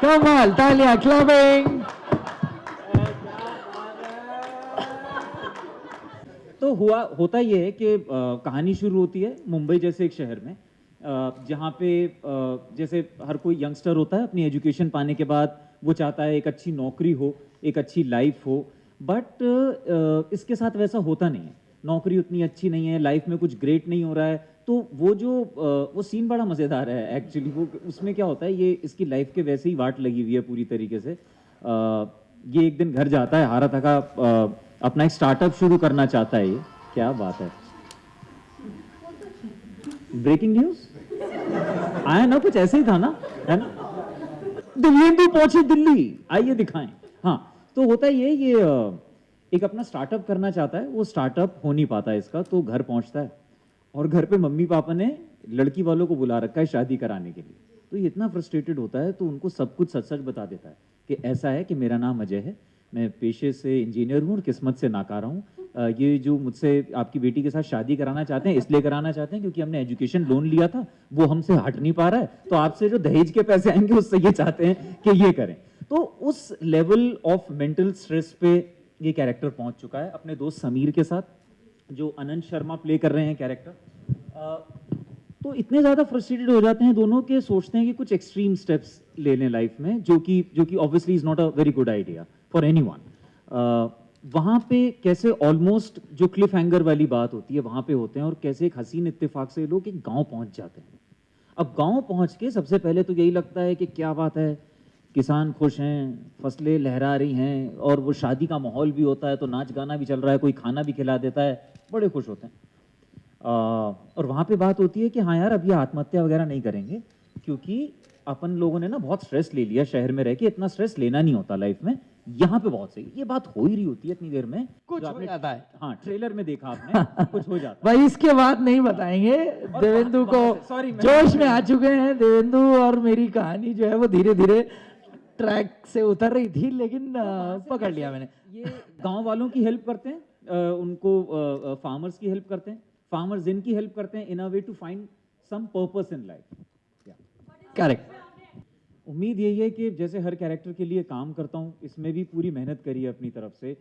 कमाल, तालियां, क्लबिंग। तो होता ये है कि कहानी शुरू होती है मुंबई जैसे एक शहर में, जहाँ पे जैसे हर कोई यंगस्टर होता है, अपनी एजुकेशन पाने के बाद वो चाहता है एक अच्छी नौकरी हो, एक अच्छी लाइफ हो। बट इसके साथ वैसा होता नहीं है। नौकरी उतनी अच्छी नहीं है, लाइफ में कुछ ग्रेट नहीं हो रहा है। तो वो जो वो सीन बड़ा मज़ेदार है एक्चुअली। वो उसमें क्या होता है, ये इसकी लाइफ के वैसे ही वाट लगी हुई है पूरी तरीके से। ये एक दिन घर जाता है हारा थका, अपना एक स्टार्टअप शुरू करना चाहता है। ये क्या बात है, ब्रेकिंग न्यूज आया ना, कुछ ऐसे ही था ना, है ना। दिव्येंदु पहुंचे दिल्ली, आइए दिखाएं। हाँ, तो होता ये एक अपना स्टार्टअप करना चाहता है। वो स्टार्टअप हो नहीं पाता है इसका, तो घर पहुंचता है और घर पे मम्मी पापा ने लड़की वालों को बुला रखा है शादी कराने के लिए। तो ये इतना फ्रस्ट्रेटेड होता है, तो उनको सब कुछ सच सच बता देता है कि ऐसा है कि मेरा नाम अजय है, मैं पेशे से इंजीनियर हूँ और किस्मत से नाकारा हूँ। ये जो मुझसे आपकी बेटी के साथ शादी कराना चाहते हैं, इसलिए कराना चाहते हैं क्योंकि हमने एजुकेशन लोन लिया था, वो हमसे हट नहीं पा रहा है, तो आपसे जो दहेज के पैसे आएंगे उससे ये चाहते हैं कि ये करें। तो उस लेवल ऑफ मेंटल स्ट्रेस पे ये कैरेक्टर पहुंच चुका है अपने दोस्त समीर के साथ, जो अनंत शर्मा प्ले कर रहे हैं कैरेक्टर। तो इतने ज़्यादा फ्रस्ट्रेटेड हो जाते हैं दोनों के, सोचते हैं कि कुछ एक्सट्रीम स्टेप्स ले लें लाइफ में, जो कि obviously is not a very good idea for anyone. वहाँ पे कैसे ऑलमोस्ट जो क्लिफ हैंगर वाली बात होती है वहाँ पे होते हैं, और कैसे एक हसीन इत्तेफाक से लोग एक गांव पहुँच जाते हैं। अब गांव पहुँच के सबसे पहले तो यही लगता है कि क्या बात है, किसान खुश हैं, फसलें लहरा रही हैं, और वो शादी का माहौल भी होता है, तो नाच गाना भी चल रहा है, कोई खाना भी खिला देता है, बड़े खुश होते हैं। और वहाँ पे बात होती है कि हाँ यार, अब ये आत्महत्या वगैरह नहीं करेंगे, क्योंकि अपन लोगों ने ना बहुत स्ट्रेस ले लिया शहर में रह के, इतना स्ट्रेस लेना नहीं होता लाइफ में, यहाँ पे बहुत सही। ये बात हो ही रही होती है इतनी देर में, कुछ जो हो आपने जाता है। हाँ ट्रेलर में देखा आपने, कुछ हो जाता भाई इसके बाद नहीं बताएंगे। और देवेंदु को सॉरी जोश में आ चुके हैं। देवेंदु और मेरी कहानी जो है वो धीरे धीरे ट्रैक से उतर रही थी, लेकिन पकड़ लिया मैंने। ये गांव वालों की हेल्प करते हैं, उनको फार्मर्स की हेल्प करते हैं, फार्मर्स इनकी हेल्प करते हैं, in a way to find some purpose in life. Correct. उम्मीद यही है कि जैसे हर कैरेक्टर के लिए काम करता हूँ, इसमें भी पूरी मेहनत करी है अपनी तरफ से।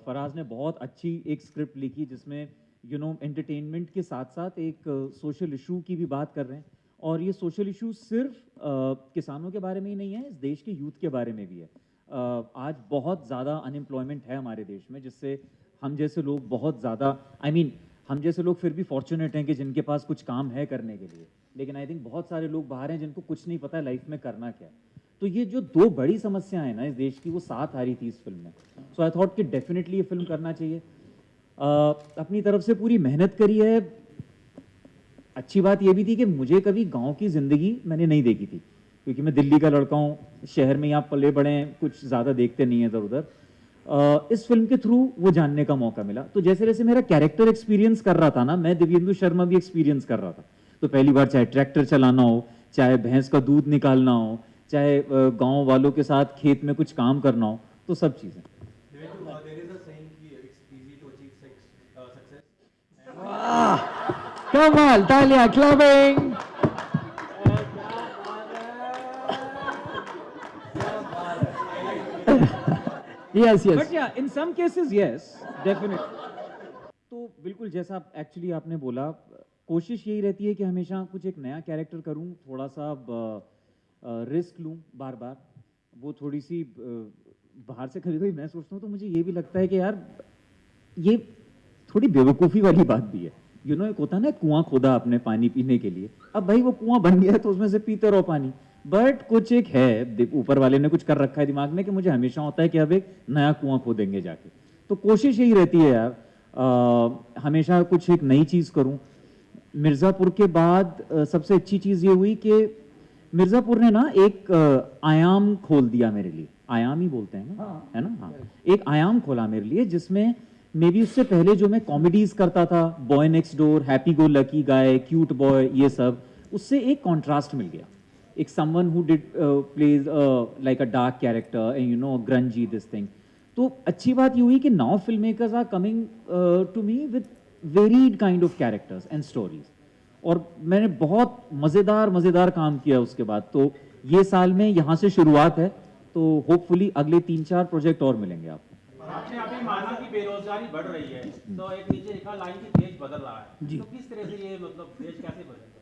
फराज ने बहुत अच्छी एक स्क्रिप्ट लिखी, जिसमें एंटरटेनमेंट के साथ साथ एक सोशल इशू की भी बात कर रहे हैं। और ये सोशल इशू सिर्फ किसानों के बारे में ही नहीं है, इस देश के यूथ के बारे में भी है। आज बहुत ज़्यादा अनएम्प्लॉयमेंट है हमारे देश में, जिससे हम जैसे लोग बहुत ज़्यादा, हम जैसे लोग फिर भी फॉर्चुनेट हैं कि जिनके पास कुछ काम है करने के लिए, लेकिन आई थिंक बहुत सारे लोग बाहर हैं जिनको कुछ नहीं पता लाइफ में करना क्या है। तो ये जो दो बड़ी समस्याएं हैं ना इस देश की, वो साथ आ रही थी इस फिल्म में। सो आई थॉट कि डेफिनेटली ये फिल्म करना चाहिए। अपनी तरफ से पूरी मेहनत करी है। अच्छी बात ये भी थी कि मुझे कभी गांव की ज़िंदगी मैंने नहीं देखी थी, क्योंकि मैं दिल्ली का लड़का हूँ, शहर में यहाँ पले बड़े हैं, कुछ ज़्यादा देखते नहीं हैं इधर उधर। इस फिल्म के थ्रू वो जानने का मौका मिला। तो जैसे जैसे मेरा कैरेक्टर एक्सपीरियंस कर रहा था ना, मैं दिव्येंदु शर्मा भी एक्सपीरियंस कर रहा था। तो पहली बार चाहे ट्रैक्टर चलाना हो, चाहे भैंस का दूध निकालना हो, चाहे गांव वालों के साथ खेत में कुछ काम करना हो, तो सब चीज़ें। कमाल, तालियां, क्लबिंग। Yes yes. बट या इन सम केसेस यस, डेफिनेटली। तो बिल्कुल जैसा एक्चुअली आपने बोला, कोशिश यही रहती है कि हमेशा कुछ एक नया कैरेक्टर करूं, थोड़ा सा रिस्क लूं बार बार। वो थोड़ी सी बाहर से कभी कभी मैं सोचता हूँ तो मुझे ये भी लगता है कि यार ये थोड़ी बेवकूफ़ी वाली बात भी है। एक होता है ना, कुआं खोदा आपने पानी पीने के लिए, अब भाई वो कुआं बन गया है तो उसमें से पीते रहो पानी। बट कुछ एक है, ऊपर वाले ने कुछ कर रखा है दिमाग में कि मुझे हमेशा होता है कि अब एक नया कुआं खोदेंगे जाके। तो कोशिश यही रहती है यार, हमेशा कुछ एक नई चीज़ करूं। मिर्ज़ापुर के बाद सबसे अच्छी चीज़ ये हुई कि मिर्ज़ापुर ने ना एक आयाम खोल दिया मेरे लिए। आयाम ही बोलते हैं ना, है ना, हाँ। एक आयाम खोला मेरे लिए, जिसमें मे बी उससे पहले जो मैं कॉमेडीज करता था, boy next door, happy go lucky guy, cute boy, ये सब, उससे एक कॉन्ट्रास्ट मिल गया। एक someone who did plays like a dark character and grungy this thing. तो अच्छी बात ये हुई कि now film makers are coming to me with varied kind of characters and stories, और मैंने बहुत मज़ेदार मज़ेदार काम किया उसके बाद। तो ये साल में यहाँ से शुरुआत है, तो होपफुली अगले 3-4 प्रोजेक्ट और मिलेंगे आपको। आपने अभी माना कि बेरोजगारी बढ़ रही है, तो एक नीचे लिखा लाइन की देश बदल रहा है, तो किस तरह से ये मतलब देश कैसे बदलेगा?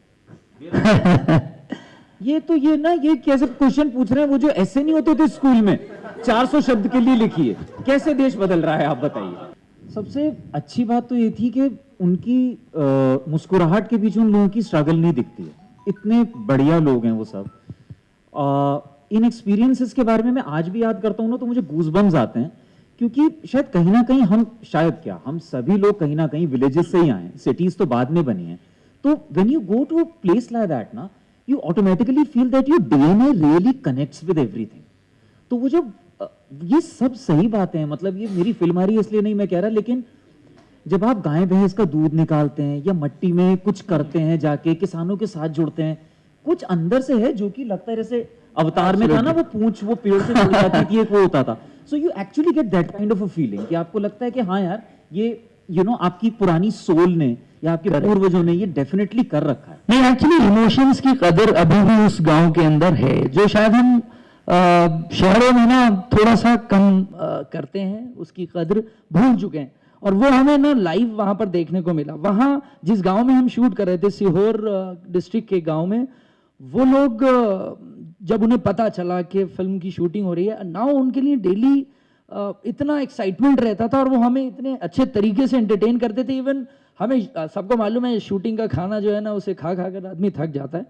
ये कैसे क्वेश्चन पूछ रहे हैं, वो जो ऐसे नहीं होते थे स्कूल में 400 शब्द के लिए लिखिए, कैसे देश बदल रहा है आप बताइए। सबसे अच्छी बात तो ये थी कि उनकी मुस्कुराहट के पीछे उन लोगों की स्ट्रगल नहीं दिखती है। इतने बढ़िया लोग हैं वो सब। इन एक्सपीरियंसेस के बारे में मैं आज भी याद करता हूँ ना, तो मुझे गूज़बम्स आते हैं, क्योंकि शायद कहीं ना कहीं हम सभी लोग कहीं ना कहीं विलेजेस से ही आए हैं, सिटीज तो बाद में बनी हैं। तो when you go to a place like that ना, you automatically feel that your DNA really connects with everything. तो वो जब ये सब सही बातें हैं, मतलब ये मेरी फिल्म आ रही है इसलिए नहीं मैं कह रहा, लेकिन जब आप गाय भैंस का दूध निकालते हैं या मट्टी में कुछ करते हैं, जाके किसानों के साथ जुड़ते हैं, कुछ अंदर से है जो कि लगता है जैसे अवतार में था ना, वो पूंछ वो पेड़ से जुड़ जाती थी, एक वो होता था। So you actually get that kind of a feeling कि आपको लगता है कि हाँ यार, ये आपकी पुरानी सोल ने या आपके पूर्वजों ने ये डेफिनेटली कर रखा है। नहीं, एक्चुअली इमोशंस की कदर अभी भी उस गांव के अंदर है, जो शायद हम शहरों में ना थोड़ा सा कम करते हैं, उसकी कदर भूल चुके हैं। और वो हमें ना लाइव वहां पर देखने को मिला। वहां जिस गांव में हम शूट कर रहे थे, सीहोर डिस्ट्रिक्ट के गांव में, वो लोग जब उन्हें पता चला कि फिल्म की शूटिंग हो रही है, नाउ उनके लिए डेली इतना एक्साइटमेंट रहता था, और वो हमें इतने अच्छे तरीके से एंटरटेन करते थे। इवन हमें सबको मालूम है शूटिंग का खाना जो है ना, उसे खा खा कर आदमी थक जाता है।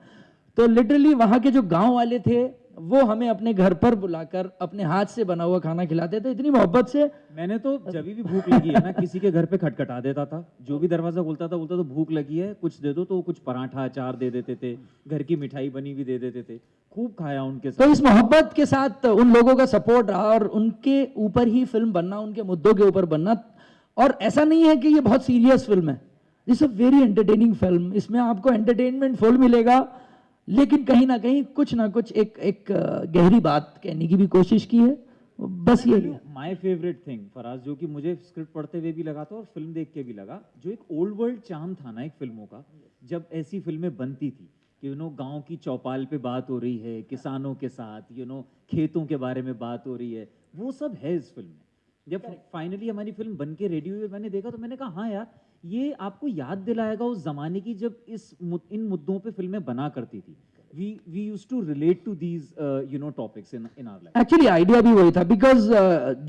तो लिटरली वहाँ के जो गांव वाले थे, वो हमें अपने घर पर बुलाकर अपने हाथ से बना हुआ खाना खिलाते थे, इतनी मोहब्बत से। मैंने तो जब भी भूख लगी है ना, किसी के घर पे खटखटा देता था, जो भी दरवाजा बोलता था तो भूख लगी है कुछ दे दो, तो कुछ पराठा अचार दे देते थे, घर की मिठाई बनी भी दे देते थे। खूब खाया उनके साथ। तो इस मोहब्बत के साथ उन लोगों का सपोर्ट रहा, और उनके ऊपर ही फिल्म बनना, उनके मुद्दों के ऊपर बनना। और ऐसा नहीं है कि ये बहुत सीरियस फिल्म है, it's a very entertaining film. इसमें आपको एंटरटेनमेंट फुल मिलेगा, लेकिन कहीं ना कहीं कुछ ना कुछ एक गहरी बात कहने की भी कोशिश की है, बस ये है। माय फेवरेट थिंग फराज, जो कि मुझे स्क्रिप्ट पढ़ते हुए भी लगा था और फिल्म देख के भी लगा, जो एक ओल्ड वर्ल्ड चार्म था ना एक फिल्मों का, जब ऐसी फिल्में बनती थी कि गांव की चौपाल पे बात हो रही है, किसानों के साथ खेतों के बारे में बात हो रही है, वो सब है इस फिल्म में। जब फाइनली हमारी फिल्म बन के रेडी हुई, मैंने देखा तो मैंने कहा हाँ यार, ये आपको याद दिलाएगा उस जमाने की जब इन मुद्दों पे फिल्में बना करती थी। we used to relate to these topics in our life. Actually idea भी वही था, बिकॉज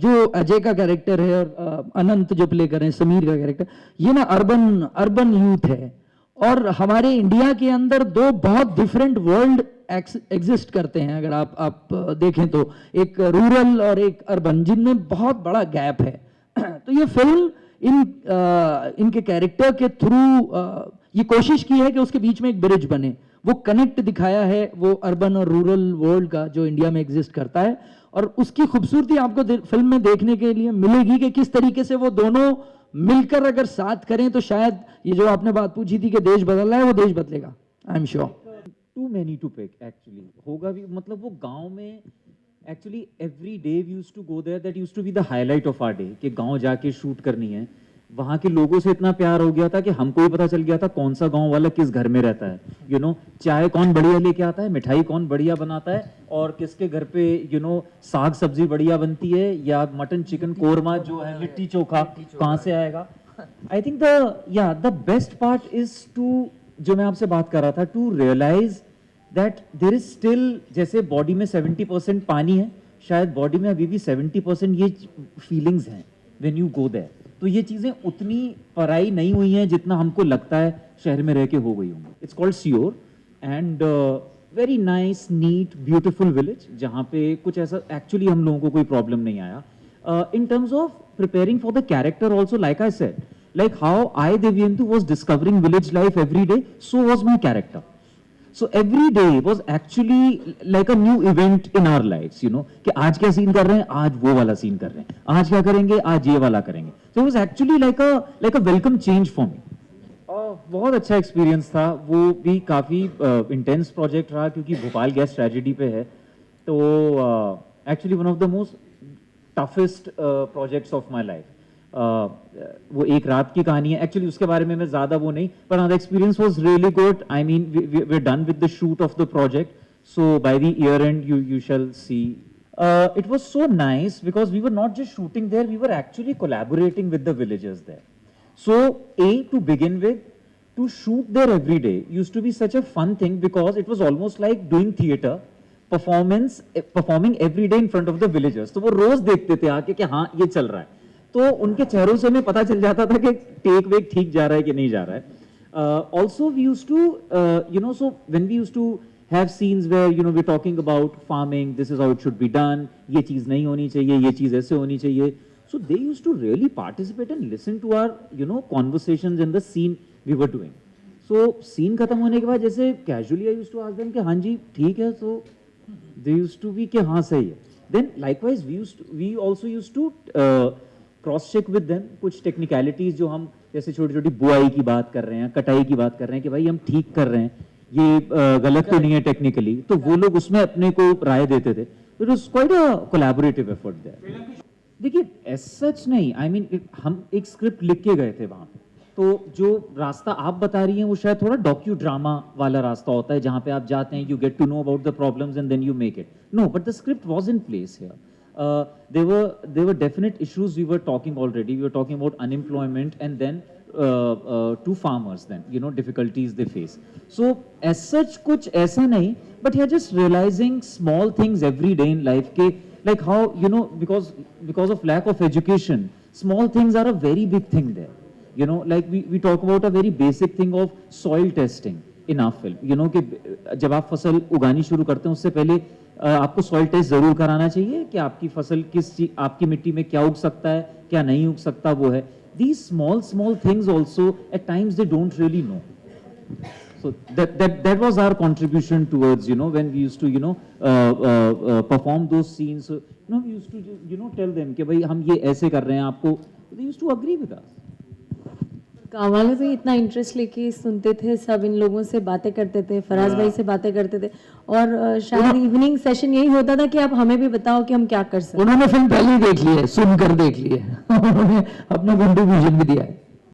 जो अजय का कैरेक्टर है और अनंत जो प्ले कर रहे हैं समीर का कैरेक्टर, ये ना अर्बन यूथ है, और हमारे इंडिया के अंदर दो बहुत डिफरेंट वर्ल्ड एग्जिस्ट करते हैं। अगर आप देखें तो एक रूरल और एक अर्बन, जिनमें बहुत बड़ा गैप है। तो ये फिल्म इनके कैरेक्टर के थ्रू ये कोशिश की है कि उसके बीच में एक ब्रिज बने, वो कनेक्ट दिखाया है वो अर्बन और रूरल वर्ल्ड का जो इंडिया में एग्जिस्ट करता है। और उसकी खूबसूरती आपको फिल्म में देखने के लिए मिलेगी कि किस तरीके से वो दोनों मिलकर अगर साथ करें, तो शायद ये जो आपने बात पूछी थी कि देश बदल रहा है, वो देश बदलेगा, I am sure. Too many to pick actually होगा भी, मतलब वो गांव में actually every day we used to go there, that used to be the highlight of our day, कि गांव जाके शूट करनी है। वहाँ के लोगों से इतना प्यार हो गया था कि हमको ही पता चल गया था कौन सा गांव वाला किस घर में रहता है। चाय कौन बढ़िया लेके आता है, मिठाई कौन बढ़िया बनाता है, और किसके घर पे साग सब्जी बढ़िया बनती है, या मटन चिकन कोरमा जो है, लिट्टी चोखा कहाँ से आएगा। I think the best part is to, जो मैं आपसे बात कर रहा था, to realize that there is still, जैसे बॉडी में 70% पानी है, शायद बॉडी में अभी भी 70% ये फीलिंग्स हैं व्हेन यू गो देयर। तो ये चीजें उतनी पराई नहीं हुई हैं जितना हमको लगता है शहर में रह के हो गई होंगी। It's called Sehore, and very nice neat beautiful village, जहाँ पे कुछ ऐसा एक्चुअली हम लोगों को कोई प्रॉब्लम नहीं आया। In terms of preparing for the character also, like I said, like how I Devyendu was discovering village life every day, so was my character. So every day was actually like a new event in our lives, कि आज क्या scene कर रहे हैं, आज वो वाला scene कर रहे हैं, आज क्या करेंगे, आज ये वाला करेंगे। So it was actually like a welcome change for me. बहुत अच्छा एक्सपीरियंस था, वो भी काफ़ी इंटेंस प्रोजेक्ट रहा, क्योंकि भोपाल गैस ट्रेजेडी पे है। तो actually one of the most toughest projects of my life. वो एक रात की कहानी है एक्चुअली, उसके बारे में मैं ज्यादा वो नहीं, पर the experience was really good. I mean we are done with the shoot of the project, So by the year end, you shall see. It was so nice because we were not just shooting there, we were actually collaborating with the villagers there. So to begin with, to shoot there every day used to be such a fun thing because it was almost like doing theater, performing every day in front of the villagers. तो वो रोज देखते थे आके कि हाँ ये चल रहा है, तो उनके चेहरों से हमें पता चल जाता था कि टेक वेक ठीक जा रहा है कि नहीं जा रहा है. Also we used to so when we used to have scenes where we're talking about farming, this is how it should be done, ये चीज नहीं होनी चाहिए, ये चीज ऐसे होनी चाहिए. So they used to really participate and listen to our conversations in the scene we were doing. So scene खत्म होने के बाद जैसे casually I used to ask them कि हाँ जी ठीक है, so they used to be कि हाँ सही है. Then likewise we also used to cross check with them कुछ टेक्निकलिटीज जो हम जैसे छोटी छोटी बुआई की बात कर रहे हैं, कटाई की बात कर रहे हैं कि भाई हम ठीक कर रहे हैं, ये गलत तो नहीं है टेक्निकली, तो वो लोग उसमें अपने को राय देते थे. It was quite a collaborative effort there. देखिए एज सच नहीं, आई मीन हम एक स्क्रिप्ट लिख के गए थे वहां पे, तो जो रास्ता आप बता रही हैं वो शायद थोड़ा डॉक्यू ड्रामा वाला रास्ता होता है जहां पे आप जाते हैं, you get to know about the problems and then you make it. No, but the script was in place here. There were definite issues we were talking already. We were talking about unemployment and then to farmers then, difficulties they face. So as such कुछ ऐसा नहीं, but you're just realizing small things every day in life के like how because of lack of education, small things are a very big thing there. Like we talk about a very basic thing of soil testing in our film. कि जब आप फसल उगानी शुरू करते हैं उससे पहले आपको सॉइल टेस्ट जरूर कराना चाहिए कि आपकी फसल आपकी मिट्टी में क्या उग सकता है, क्या नहीं उग सकता, वो है. These small things also at times they don't really know. So that was our contribution towards when we used to perform those scenes. So, we used to tell them कि भाई हम ये ऐसे कर रहे हैं आपको. They used to agree with us. काम वाले भी इतना इंटरेस्ट लेके सुनते थे, सब इन लोगों से बातें करते थे, फराज भाई से बातें करते थे, और शायद इवनिंग सेशन यही होता था कि आप हमें भी बताओ कि हम क्या कर सकते हैं. उन्होंने फिल्म पहले ही देख ली है, सुनकर देख ली है. उन्होंने अपना कंट्रीब्यूशन भी दिया है.